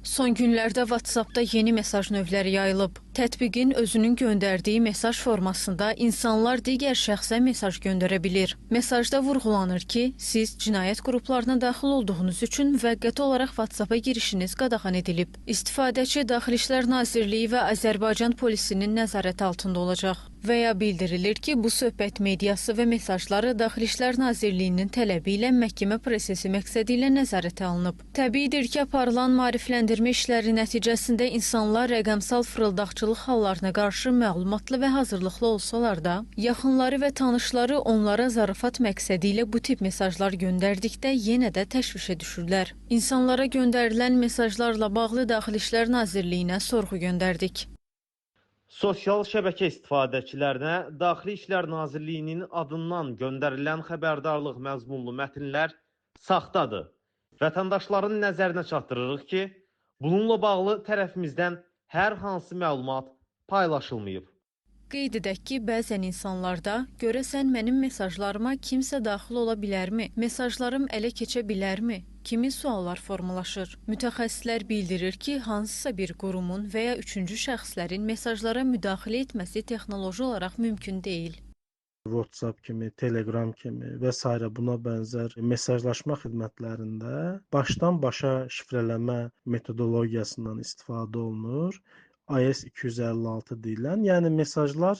Son günlərdə WhatsApp-da yeni mesaj növləri yayılıb. Tətbiqin özünün göndərdiyi mesaj formasında insanlar digər şəxsə mesaj göndərə bilir. Mesajda vurğulanır ki, siz cinayət qruplarına daxil olduğunuz üçün müvəqqəti olaraq WhatsApp-a girişiniz qadağan edilib. İstifadəçi Daxili İşlər Nazirliyi və Azərbaycan polisinin nəzarəti altında olacaq. Və ya bildirilir ki, bu söhbət mediası və mesajları Daxili İşlər Nazirliyinin tələbi ilə məhkəmə prosesi məqsədi ilə nəzarətə alınıb. Təbiidir ki, aparılan maarifləndirmə işləri nəticəsində insanlar rəqəmsal fırıldaqçılıq hallarına qarşı məlumatlı və hazırlıqlı olsalar da, yaxınları və tanışları onlara zarafat məqsədi ilə bu tip mesajlar göndərdikdə yenə də təşvişə düşürlər. İnsanlara göndərilən mesajlarla bağlı Daxili İşlər Nazirliyinə sorğu göndərdik. Sosial şəbəkə istifadəçilərinə Daxili İşlər Nazirliyinin adından göndərilən xəbərdarlıq məzmunlu mətnlər saxtadır. Vətəndaşların nəzərinə çatdırırıq ki, bununla bağlı tərəfimizdən hər hansı məlumat paylaşılmayıb. Qeyd edək ki, bəzən insanlarda görəsən mənim mesajlarıma kimsə daxil ola bilərmi? Mesajlarım ələ keçə bilərmi? Kimi suallar formalaşır. Mütəxəssislər bildirir ki, hansısa bir qurumun və ya üçüncü şəxslərin mesajlara müdaxilə etməsi texnoloji olaraq mümkün deyil. WhatsApp kimi, Telegram kimi və s. buna bənzər mesajlaşma xidmətlərində başdan başa şifrələmə metodologiyasından istifadə olunur. IS-256 deyilən, yəni mesajlar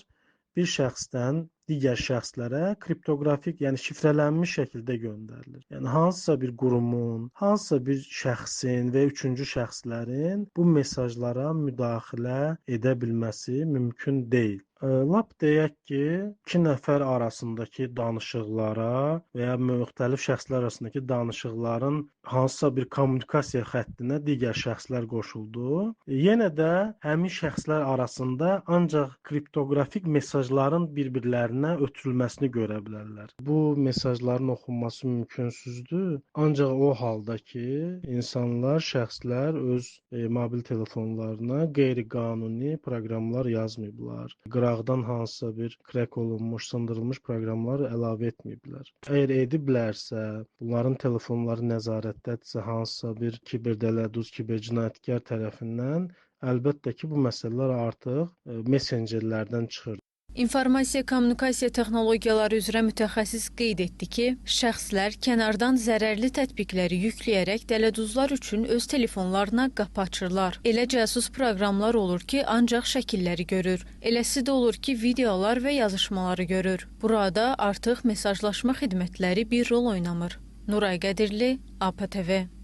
bir şəxsdən digər şəxslərə kriptoqrafik, yəni şifrələnmiş şəkildə göndərilir. Yəni hansısa bir qurumun, hansısa bir şəxsin və üçüncü şəxslərin bu mesajlara müdaxilə edə bilməsi mümkün deyil. Lap deyək ki, iki nəfər arasındakı danışıqlara və ya müxtəlif şəxslər arasındakı danışıqların hansısa bir kommunikasiya xəttinə digər şəxslər qoşuldu. Yenə də həmin şəxslər arasında ancaq kriptoqrafik mesajların bir-birlərinə ötürülməsini görə bilərlər. Bu mesajların oxunması mümkünsüzdür. Ancaq o halda ki, insanlar, şəxslər öz mobil telefonlarına qeyri-qanuni proqramlar yazmayıblar. Qıraqdan hansısa bir krek olunmuş, sındırılmış proqramlar əlavə etməyiblər. Əgər ediblərsə, bunların telefonları nəzarətdədirsə, hansısa bir kiberdələduz, kibercinayətkar tərəfindən, əlbəttə ki, bu məsələlər artıq messengerlərdən çıxır. İnformasiya kommunikasiya texnologiyaları üzrə mütəxəssis qeyd etdi ki, şəxslər kənardan zərərli tətbiqləri yükləyərək dələduzlar üçün öz telefonlarına qapı açırlar. Elə cəsus proqramlar olur ki, ancaq şəkilləri görür. Eləsi də olur ki, videolar və yazışmaları görür. Burada artıq mesajlaşma xidmətləri bir rol oynamır. Nuray Qədirli, APTV.